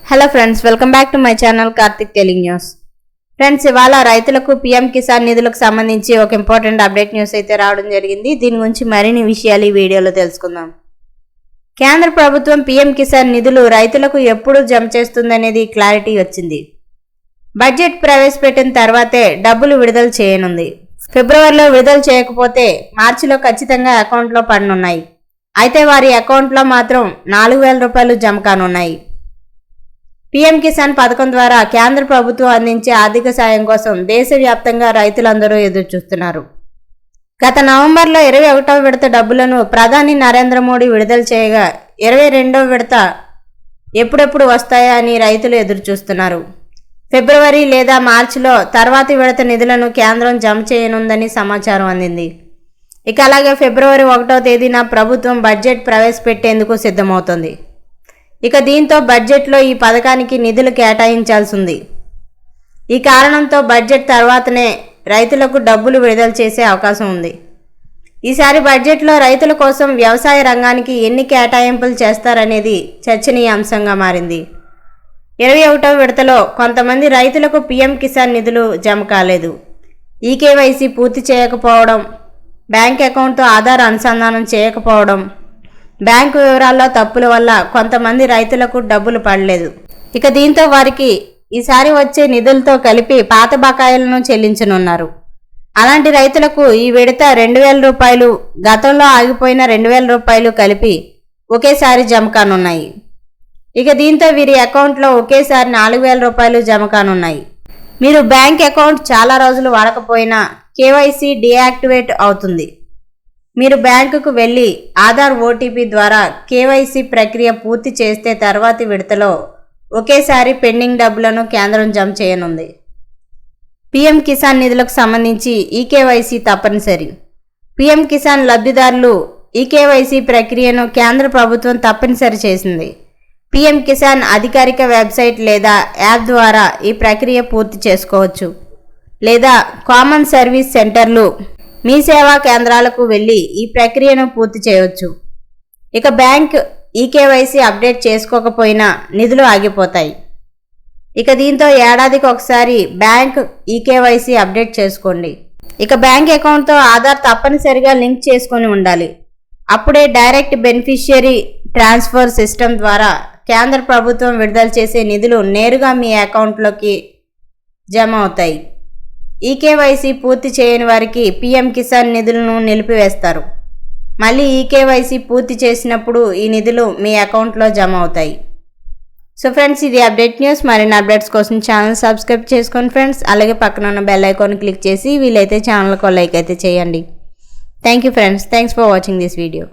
Hello friends, welcome back to my channel Karthik telling news. Friends, ఇవాళ రైతులకు PM Kisan నిధులకు సంబంధించి ఒక ఇంపార్టెంట్ అప్డేట్ న్యూస్ అయితే రావడం జరిగింది. దీని గురించి మరిన్ని విషయాలు ఈ వీడియోలో తెలుసుకుందాం. కేంద్ర ప్రభుత్వం పీఎం కిసాన్ నిధులు రైతులకు ఎప్పుడు జమ చేస్తుందనేది క్లారిటీ వచ్చింది. బడ్జెట్ ప్రవేశపెట్టిన తర్వాతే డబ్బులు విడుదల చేయనుంది. ఫిబ్రవరిలో విడుదల చేయకపోతే మార్చిలో ఖచ్చితంగా అకౌంట్లో పడనున్నాయి. అయితే వారి అకౌంట్లో మాత్రం 4,000 రూపాయలు జమ కానున్నాయి. పీఎం కిసాన్ పథకం ద్వారా కేంద్ర ప్రభుత్వం అందించే ఆర్థిక సాయం కోసం దేశవ్యాప్తంగా రైతులందరూ ఎదురుచూస్తున్నారు. గత నవంబర్లో 21వ విడత డబ్బులను ప్రధాని నరేంద్ర మోడీ విడుదల చేయగా 22వ విడత ఎప్పుడెప్పుడు వస్తాయా అని రైతులు ఎదురుచూస్తున్నారు. ఫిబ్రవరి లేదా మార్చిలో తర్వాతి విడత నిధులను కేంద్రం జమ చేయనుందని సమాచారం అందింది. ఇక అలాగే ఫిబ్రవరి 1వ తేదీన ప్రభుత్వం బడ్జెట్ ప్రవేశపెట్టేందుకు సిద్ధమవుతోంది. ఇక దీంతో బడ్జెట్లో ఈ పథకానికి నిధులు కేటాయించాల్సి ఉంది. ఈ కారణంతో బడ్జెట్ తర్వాతనే రైతులకు డబ్బులు విడుదల చేసే అవకాశం ఉంది. ఈసారి బడ్జెట్లో రైతుల కోసం వ్యవసాయ రంగానికి ఎన్ని కేటాయింపులు చేస్తారనేది చర్చనీయాంశంగా మారింది. 21వ విడతలో కొంతమంది రైతులకు పీఎం కిసాన్ నిధులు జమ కాలేదు. ఈకేవైసీ పూర్తి చేయకపోవడం, బ్యాంక్ అకౌంట్తో ఆధార్ అనుసంధానం చేయకపోవడం, బ్యాంకు వివరాల్లో తప్పుల వల్ల కొంతమంది రైతులకు డబ్బులు పడలేదు. ఇక దీంతో వారికి ఈసారి వచ్చే నిధులతో కలిపి పాత బకాయిలను చెల్లించనున్నారు. అలాంటి రైతులకు ఈ విడత 2,000 రూపాయలు, గతంలో ఆగిపోయిన 2,000 రూపాయలు కలిపి ఒకేసారి జమ కానున్నాయి. ఇక దీంతో వీరి అకౌంట్లో ఒకేసారి 4,000 రూపాయలు జమ కానున్నాయి. మీరు బ్యాంక్ అకౌంట్ చాలా రోజులు వాడకపోయినా కేవైసీ డీయాక్టివేట్ అవుతుంది. మీరు బ్యాంకుకు వెళ్ళి ఆధార్ ఓటీపీ ద్వారా కేవైసీ ప్రక్రియ పూర్తి చేస్తే తర్వాతి విడతలో ఒకేసారి పెండింగ్ డబ్బులను కేంద్రం జమ చేయనుంది. పీఎం కిసాన్ నిధులకు సంబంధించి ఈకేవైసీ తప్పనిసరి. పీఎం కిసాన్ లబ్ధిదారులు ఈకేవైసీ ప్రక్రియను కేంద్ర ప్రభుత్వం తప్పనిసరి చేసింది. పీఎం కిసాన్ అధికారిక వెబ్సైట్ లేదా యాప్ ద్వారా ఈ ప్రక్రియ పూర్తి చేసుకోవచ్చు. లేదా కామన్ సర్వీస్ సెంటర్లు, మీ సేవా కేంద్రాలకు వెళ్ళి ఈ ప్రక్రియను పూర్తి చేయవచ్చు. ఇక బ్యాంక్ ఈకేవైసీ అప్డేట్ చేసుకోకపోయినా నిధులు ఆగిపోతాయి. ఇక దీంతో ఏడాదికి ఒకసారి బ్యాంక్ ఈకేవైసీ అప్డేట్ చేసుకోండి. ఇక బ్యాంక్ అకౌంట్తో ఆధార్ తప్పనిసరిగా లింక్ చేసుకొని ఉండాలి. అప్పుడే డైరెక్ట్ బెనిఫిషియరీ ట్రాన్స్ఫర్ సిస్టమ్ ద్వారా కేంద్ర ప్రభుత్వం విడుదల చేసే నిధులు నేరుగా మీ అకౌంట్లోకి జమ అవుతాయి. ఈకేవైసీ పూర్తి చేయని వారికి పీఎం కిసాన్ నిధులను నిలిపివేస్తారు. మళ్ళీ ఈకేవైసీ పూర్తి చేసినప్పుడు ఈ నిధులు మీ అకౌంట్లో జమ అవుతాయి. సో ఫ్రెండ్స్, ఇది అప్డేట్ న్యూస్. మరిన్ని అప్డేట్స్ కోసం ఛానల్ సబ్స్క్రైబ్ చేసుకోండి ఫ్రెండ్స్. అలాగే పక్కన ఉన్న బెల్ ఐకాన్ క్లిక్ చేసి వీలైతే ఛానల్కి లైక్ అయితే చేయండి. Thank you friends. Thanks for watching this video.